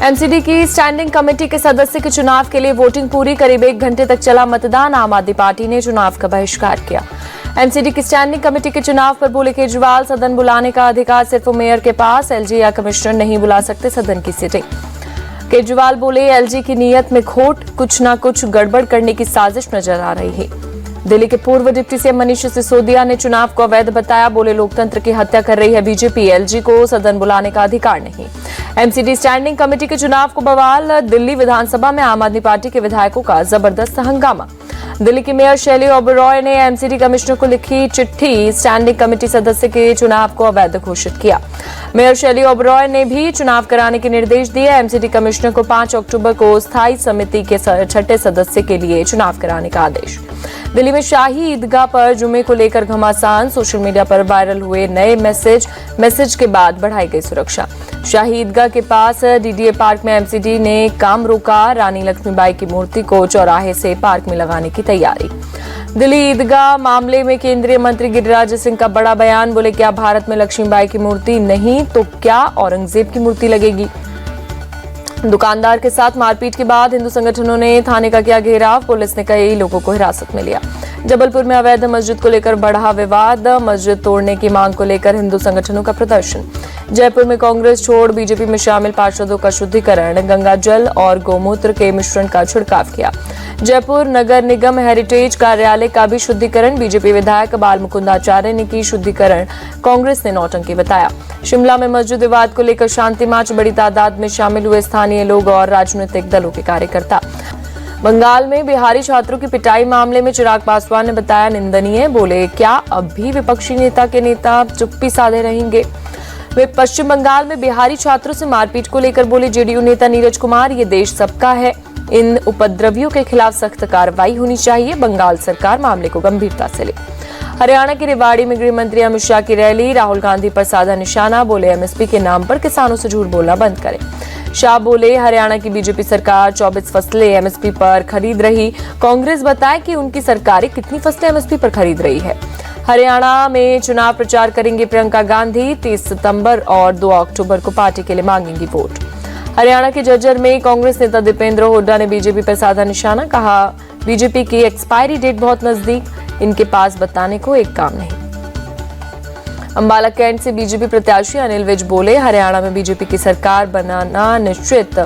MCD की standing committee के सदस्य के चुनाव के लिए वोटिंग पूरी, करीब 1 घंटे तक चला मतदान। आम आदमी पार्टी ने चुनाव का बहिष्कार किया। एमसीडी की स्टैंडिंग कमेटी के चुनाव पर बोले केजरीवाल, सदन बुलाने का अधिकार सिर्फ मेयर के पास, एलजी या कमिश्नर नहीं बुला सकते सदन की सीटिंग। केजरीवाल बोले एलजी की नीयत में खोट, कुछ न कुछ गड़बड़ करने की साजिश नजर आ रही है। दिल्ली के पूर्व डिप्टी सीएम मनीष सिसोदिया ने चुनाव को अवैध बताया, बोले लोकतंत्र की हत्या कर रही है बीजेपी, एलजी को सदन बुलाने का अधिकार नहीं। एमसीडी स्टैंडिंग कमेटी के चुनाव को बवाल, दिल्ली विधानसभा में आम आदमी पार्टी के विधायकों का जबरदस्त हंगामा। दिल्ली की मेयर शैली ओबरॉय ने एमसीडी कमिश्नर को लिखी चिट्ठी, स्टैंडिंग कमेटी सदस्य के चुनाव को अवैध घोषित किया। मेयर शैली ओबरॉय ने भी चुनाव कराने के निर्देश दिए। एमसीडी कमिश्नर को 5 अक्टूबर को स्थायी समिति के 6ठे सदस्य के लिए चुनाव कराने का आदेश। दिल्ली में शाही ईदगाह पर जुमे को लेकर घमासान, सोशल मीडिया पर वायरल हुए नए मैसेज के बाद बढ़ाई गई सुरक्षा। शाही ईदगाह के पास डीडीए पार्क में एमसीडी ने काम रोका, रानी लक्ष्मीबाई की मूर्ति को चौराहे से पार्क में लगाने की तैयारी। दिल्ली ईदगाह मामले में केंद्रीय मंत्री गिरिराज सिंह का बड़ा बयान, बोले क्या भारत में लक्ष्मीबाई की मूर्ति नहीं तो क्या औरंगजेब की मूर्ति लगेगी। दुकानदार के साथ मारपीट के बाद हिंदू संगठनों ने थाने का किया घेराव, पुलिस ने कई लोगों को हिरासत में लिया। जबलपुर में अवैध मस्जिद को लेकर बढ़ा विवाद, मस्जिद तोड़ने की मांग को लेकर हिंदू संगठनों का प्रदर्शन। जयपुर में कांग्रेस छोड़ बीजेपी में शामिल पार्षदों का शुद्धिकरण, गंगा जल और गौमूत्र के मिश्रण का छिड़काव किया। जयपुर नगर निगम हेरिटेज कार्यालय का भी शुद्धिकरण, बीजेपी विधायक बाल मुकुंद आचार्य ने की शुद्धिकरण, कांग्रेस ने नौटंकी बताया। शिमला में मस्जिद विवाद को लेकर शांति मार्च, बड़ी तादाद में शामिल हुए स्थानीय लोग और राजनीतिक दलों के कार्यकर्ता। बंगाल में बिहारी छात्रों की पिटाई मामले में चिराग पासवान ने बताया निंदनीय, बोले क्या अब भी विपक्षी नेता के नेता चुप्पी साधे रहेंगे। वे पश्चिम बंगाल में बिहारी छात्रों से मारपीट को लेकर बोले जेडीयू नेता नीरज कुमार, ये देश सबका है, इन उपद्रवियों के खिलाफ सख्त कार्रवाई होनी चाहिए, बंगाल सरकार मामले को गंभीरता से ले। हरियाणा के रेवाड़ी में गृह मंत्री अमित शाह की रैली, राहुल गांधी पर साधा निशाना, बोले एमएसपी के नाम पर किसानों से झूठ बोलना बंद करें। शाह बोले हरियाणा की बीजेपी सरकार 24 फसलें एमएसपी पर खरीद रही, कांग्रेस बताए कि उनकी सरकारें कितनी फसलें एमएसपी पर खरीद रही है। हरियाणा में चुनाव प्रचार करेंगी प्रियंका गांधी, 30 सितंबर और 2 अक्टूबर को पार्टी के लिए मांगेंगी वोट। हरियाणा के झज्जर में कांग्रेस नेता दीपेंद्र हुड्डा ने बीजेपी पर साधा निशाना, कहा बीजेपी की एक्सपायरी डेट बहुत नजदीक, इनके पास बताने को एक काम नहीं। अंबाला कैंट से बीजेपी प्रत्याशी अनिल विज बोले हरियाणा में बीजेपी की सरकार बनाना निश्चित,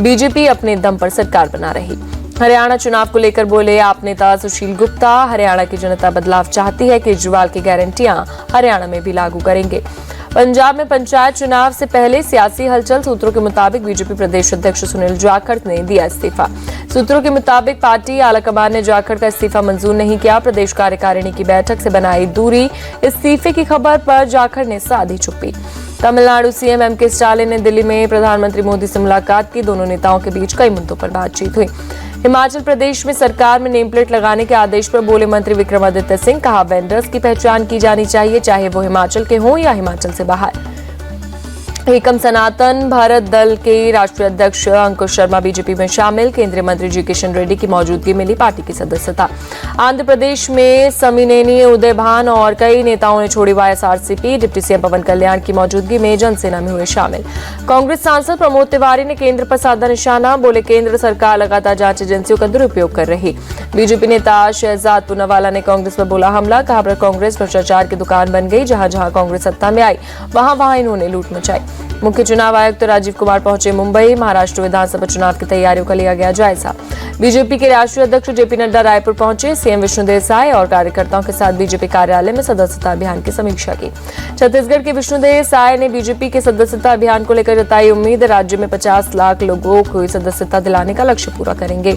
बीजेपी अपने दम पर सरकार बना रही। हरियाणा चुनाव को लेकर बोले आप नेता सुशील गुप्ता, हरियाणा की जनता बदलाव चाहती है, केजरीवाल की गारंटियां हरियाणा में भी लागू करेंगे। पंजाब में पंचायत चुनाव से पहले सियासी हलचल, सूत्रों के मुताबिक बीजेपी प्रदेश अध्यक्ष सुनील जाखड़ ने दिया इस्तीफा। सूत्रों के मुताबिक पार्टी आलाकमान ने जाखड़ का इस्तीफा मंजूर नहीं किया, प्रदेश कार्यकारिणी की बैठक से बनाई दूरी, इस्तीफे की खबर पर जाखड़ ने साधी चुप्पी। तमिलनाडु सीएम एमके स्टालिन ने दिल्ली में प्रधानमंत्री मोदी से मुलाकात की, दोनों नेताओं के बीच कई मुद्दों पर बातचीत हुई। हिमाचल प्रदेश में सरकार में नेम प्लेट लगाने के आदेश पर बोले मंत्री विक्रमादित्य सिंह, कहा वेंडर्स की पहचान की जानी चाहिए, चाहे वो हिमाचल के हों या हिमाचल से बाहर। एकम सनातन भारत दल के राष्ट्रीय अध्यक्ष अंकुश शर्मा बीजेपी में शामिल, केंद्रीय मंत्री जी किशन रेड्डी की मौजूदगी मिली पार्टी की सदस्यता। आंध्र प्रदेश में समिनेनी उदय भान और कई नेताओं ने छोड़ी वाईएसआरसीपी, डिप्टी सीएम पवन कल्याण की मौजूदगी में जनसेना में हुए शामिल। कांग्रेस सांसद प्रमोद तिवारी ने केंद्र पर साधा निशाना, बोले केंद्र सरकार लगातार जांच एजेंसियों का दुरुपयोग कर रही। बीजेपी नेता शहजाद पूनावाला ने कांग्रेस पर बोला हमला, कहा कांग्रेस भ्रष्टाचार की दुकान बन गई, जहां जहां कांग्रेस सत्ता में आई वहां इन्होंने लूट मचाई। मुख्य चुनाव आयुक्त राजीव कुमार पहुंचे मुंबई, महाराष्ट्र विधानसभा चुनाव की तैयारियों का लिया गया जायजा। बीजेपी के राष्ट्रीय अध्यक्ष जेपी नड्डा रायपुर पहुंचे, सीएम विष्णुदेव साय और कार्यकर्ताओं के साथ बीजेपी कार्यालय में सदस्यता अभियान की समीक्षा की। छत्तीसगढ़ के विष्णुदेव साय ने बीजेपी के सदस्यता अभियान को लेकर जताई उम्मीद, राज्य में 50 लाख लोगों को सदस्यता दिलाने का लक्ष्य पूरा करेंगे।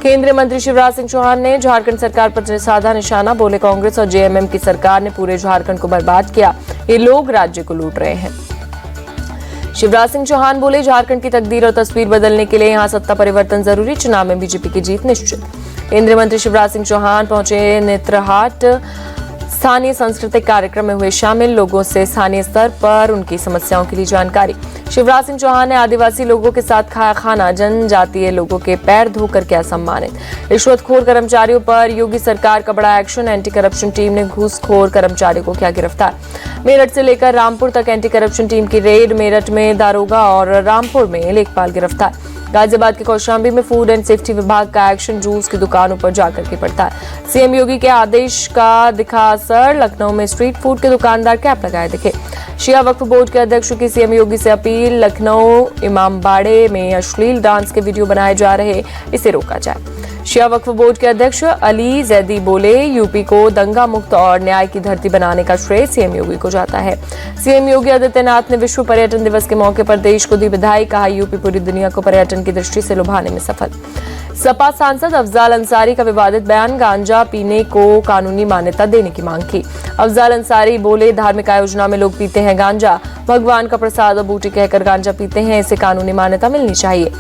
केंद्रीय मंत्री शिवराज सिंह चौहान ने झारखंड सरकार पर साधा निशाना, बोले कांग्रेस और जेएमएम की सरकार ने पूरे झारखंड को बर्बाद किया, ये लोग राज्य को लूट रहे हैं। शिवराज सिंह चौहान बोले झारखंड की तकदीर और तस्वीर बदलने के लिए यहां सत्ता परिवर्तन जरूरी, चुनाव में बीजेपी की जीत निश्चित। केंद्रीय मंत्री शिवराज सिंह चौहान पहुंचे नेत्रहाट स्थानीय सांस्कृतिक कार्यक्रम में हुए शामिल, लोगों से स्थानीय स्तर पर उनकी समस्याओं की ली जानकारी। शिवराज सिंह चौहान ने आदिवासी लोगों के साथ खाया खाना, जनजातीय लोगों के पैर धोकर किया सम्मानित। रिश्वतखोर कर्मचारियों पर योगी सरकार का बड़ा एक्शन, एंटी करप्शन टीम ने घूसखोर कर्मचारियों को किया गिरफ्तार। मेरठ से लेकर रामपुर तक एंटी करप्शन टीम की रेड, मेरठ में दारोगा और रामपुर में लेखपाल गिरफ्तार। गाजियाबाद के कौशाम्बी में फूड एंड सेफ्टी विभाग का एक्शन, जूस की दुकानों पर जाकर के पड़ता है। सीएम योगी के आदेश का दिखा असर, लखनऊ में स्ट्रीट फूड के दुकानदार कैप लगाए दिखे। शिया वक्फ बोर्ड के अध्यक्ष की सीएम योगी से अपील, लखनऊ इमामबाड़े में अश्लील डांस के वीडियो बनाए जा रहे, इसे रोका जाए। शिया वक्फ बोर्ड के अध्यक्ष अली जैदी बोले, यूपी को दंगा मुक्त और न्याय की धरती बनाने का श्रेय सीएम योगी को जाता है। सीएम योगी आदित्यनाथ ने विश्व पर्यटन दिवस के मौके पर देश को दी बधाई, कहा यूपी पूरी दुनिया को पर्यटन की दृष्टि से लुभाने में सफल। सपा सांसद अफजाल अंसारी का विवादित बयान, गांजा पीने को कानूनी मान्यता देने की मांग की। अफजाल अंसारी बोले, धार्मिक आयोजना में लोग पीते हैं गांजा, भगवान का प्रसाद और बूटी कहकर गांजा पीते हैं, इसे कानूनी मान्यता मिलनी चाहिए।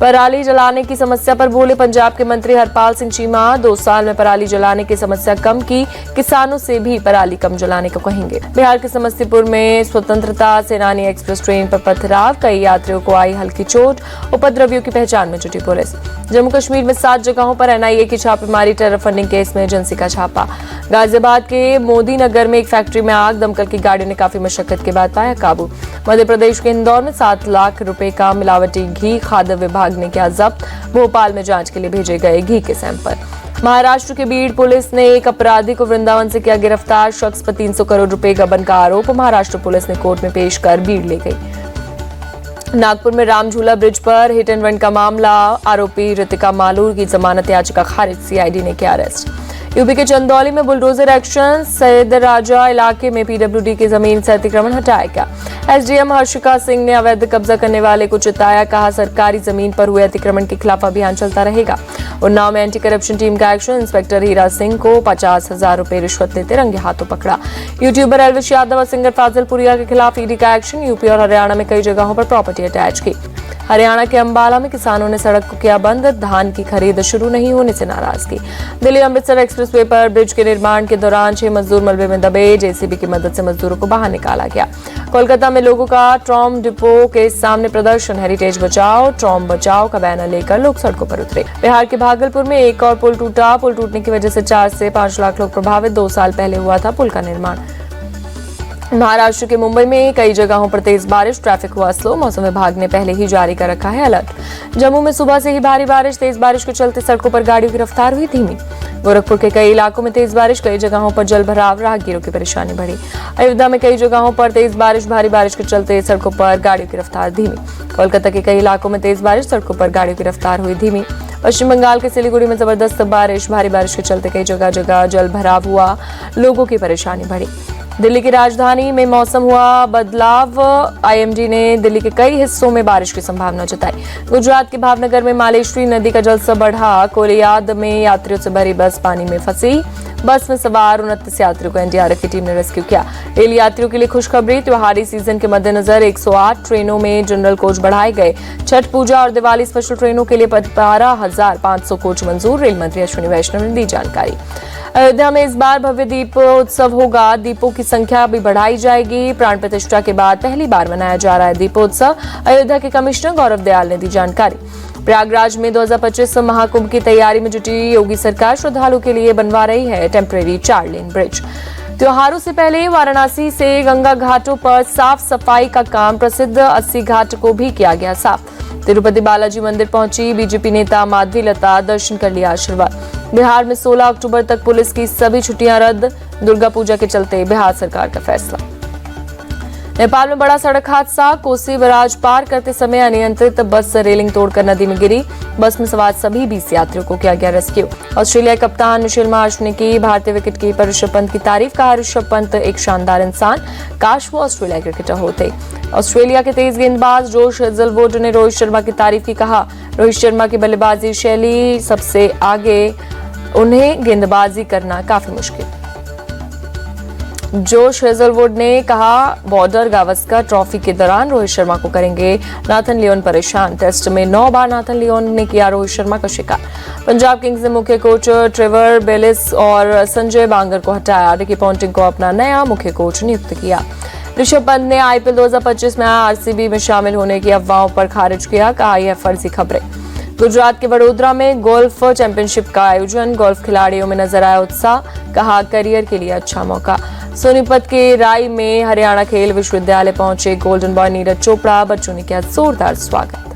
पराली जलाने की समस्या पर बोले पंजाब के मंत्री हरपाल सिंह चीमा, 2 साल में पराली जलाने की समस्या कम की, किसानों से भी पराली कम जलाने को कहेंगे। बिहार के समस्तीपुर में स्वतंत्रता सेनानी एक्सप्रेस ट्रेन पर पथराव, कई यात्रियों को आई हल्की चोट, उपद्रवियों की पहचान में जुटी पुलिस। जम्मू कश्मीर में 7 जगहों पर एनआईए की छापेमारी, टेरर फंडिंग केस में एजेंसी का छापा। गाजियाबाद के मोदी नगर में एक फैक्ट्री में आग, दमकल की गाड़ी ने काफी मशक्कत के बाद पाया काबू। मध्य प्रदेश के इंदौर में 7 लाख रुपए का मिलावटी घी खाद्य विभाग ने किया जब्त, भोपाल में जांच के लिए भेजे गए घी के सैंपल। महाराष्ट्र के बीड़ पुलिस ने एक अपराधी को वृंदावन से किया गिरफ्तार, शख्स पर 300 करोड़ रुपए गबन का आरोप, महाराष्ट्र पुलिस ने कोर्ट में पेश कर बीड़ ले गई। नागपुर में राम झूला ब्रिज पर हिट एंड रन का मामला, आरोपी ऋतिका मालूर की जमानत याचिका खारिज, सीआईडी ने किया अरेस्ट। यूपी के चंदौली में बुलडोजर एक्शन, सैयद राजा इलाके में पीडब्ल्यूडी की जमीन से अतिक्रमण हटाया गया। एसडीएम हर्षिका सिंह ने अवैध कब्जा करने वाले को चिताया, कहा सरकारी जमीन पर हुए अतिक्रमण के खिलाफ अभियान चलता रहेगा। उन्नाव में एंटी करप्शन टीम का एक्शन, इंस्पेक्टर हीरा सिंह को 50,000 रुपए रिश्वत लेते रंगे हाथों पकड़ा। यूट्यूबर एल्विश यादव और सिंगर फाजिल पुरिया के खिलाफ ईडी का एक्शन, यूपी और हरियाणा में कई जगहों पर प्रॉपर्टी अटैच की। हरियाणा के अंबाला में किसानों ने सड़क को किया बंद, धान की खरीद शुरू नहीं होने से नाराजगी। दिल्ली अमृतसर एक्सप्रेसवे पर ब्रिज के निर्माण के दौरान 6 मजदूर मलबे में दबे, जेसीबी की मदद से मजदूरों को बाहर निकाला गया। कोलकाता में लोगों का ट्रॉम डिपो के सामने प्रदर्शन, हेरिटेज बचाओ ट्रॉम बचाओ का बैनर लेकर लोग सड़कों पर उतरे। बिहार के भागलपुर में एक और पुल टूटा, पुल टूटने की वजह से 4 से 5 लाख लोग प्रभावित, 2 साल पहले हुआ था पुल का निर्माण। महाराष्ट्र के मुंबई में कई जगहों पर तेज बारिश, ट्रैफिक हुआ स्लो, मौसम विभाग ने पहले ही जारी कर रखा है अलर्ट। जम्मू में सुबह से ही भारी बारिश, तेज बारिश के चलते सड़कों पर गाड़ियों की रफ्तार हुई धीमी। गोरखपुर के कई इलाकों में तेज बारिश, कई जगहों पर जल भराव, राहगीरों की परेशानी बढ़ी। अयोध्या में कई जगहों पर तेज बारिश, भारी बारिश के चलते सड़कों पर गाड़ियों की रफ्तार धीमी। कोलकाता के कई इलाकों में तेज बारिश, सड़कों पर गाड़ियों की रफ्तार हुई धीमी। पश्चिम बंगाल के सिलीगुड़ी में जबरदस्त बारिश, भारी बारिश के चलते कई जगह जगह जल भराव हुआ, लोगों की परेशानी बढ़ी। दिल्ली की राजधानी में मौसम हुआ बदलाव, आईएमडी ने दिल्ली के कई हिस्सों में बारिश की संभावना जताई। गुजरात के भावनगर में मालेश्वरी नदी का जलस्तर बढ़ा, कोलियाद में यात्रियों से भरी बस पानी में फंसी, बस में सवार 29 यात्रियों को एनडीआरएफ की टीम ने रेस्क्यू किया। रेल यात्रियों के लिए खुशखबरी, त्योहारी सीजन के मद्देनजर 108 ट्रेनों में जनरल कोच बढ़ाए गए। छठ पूजा और दिवाली स्पेशल ट्रेनों के लिए 12,500 कोच मंजूर, रेल मंत्री अश्विनी वैष्णव ने दी जानकारी। अयोध्या में इस बार भव्य दीप उत्सव होगा, दीपों की संख्या भी बढ़ाई जाएगी। प्राण प्रतिष्ठा के बाद पहली बार मनाया जा रहा है दीपोत्सव, अयोध्या के कमिश्नर गौरव दयाल ने दी जानकारी। प्रयागराज में 2025 महाकुंभ की तैयारी में जुटी योगी सरकार, श्रद्धालुओं के लिए बनवा रही है टेम्परेरी 4 लेन ब्रिज। त्योहारों से पहले वाराणसी से गंगा घाटों पर साफ सफाई का काम, प्रसिद्ध 80 घाट को भी किया गया साफ। तिरुपति बालाजी मंदिर पहुंची बीजेपी नेता माधवी लता, दर्शन कर लिया आशीर्वाद। बिहार में 16 अक्टूबर तक पुलिस की सभी छुट्टियां रद्द, दुर्गा पूजा के चलते बिहार सरकार का फैसला। नेपाल में बड़ा सड़क हादसा, कोसी बराज पार करते समय अनियंत्रित बस रेलिंग तोड़कर नदी में गिरी, बस में सवार सभी 20 यात्रियों को किया गया रेस्क्यू। ऑस्ट्रेलिया कप्तान मिशेल मार्श ने की भारतीय विकेटकीपर ऋषभ पंत की तारीफ, कहा ऋषभ पंत एक शानदार इंसान, काश वो ऑस्ट्रेलिया क्रिकेटर होते। ऑस्ट्रेलिया के तेज गेंदबाज जोश हेजलवुड ने रोहित शर्मा की तारीफ की, कहा रोहित शर्मा की बल्लेबाजी शैली सबसे आगे, उन्हें गेंदबाजी करना काफी मुश्किल। जोश हेजलवुड ने कहा बॉर्डर गावस्कर ट्रॉफी के दौरान रोहित शर्मा को करेंगे नाथन लियोन परेशान। टेस्ट में 9 बार नाथन लियोन ने किया रोहित शर्मा का शिकार। पंजाब किंग्स ने मुख्य कोच ट्रेवर बेलिस और संजय बांगर को हटाया। रिकी पॉन्टिंग को अपना नया मुख्य कोच नियुक्त किया। ऋषभ पंत ने आईपीएल 2025 में आरसीबी में शामिल होने की अफवाहों पर खारिज किया। कहा यह फर्जी खबरें। गुजरात के वडोदरा में गोल्फ चैंपियनशिप का आयोजन। गोल्फ खिलाड़ियों में नजर आया उत्साह। कहा करियर के लिए अच्छा मौका। सोनीपत के राय में हरियाणा खेल विश्वविद्यालय पहुंचे गोल्डन बॉय नीरज चोपड़ा। बच्चों ने किया जोरदार स्वागत।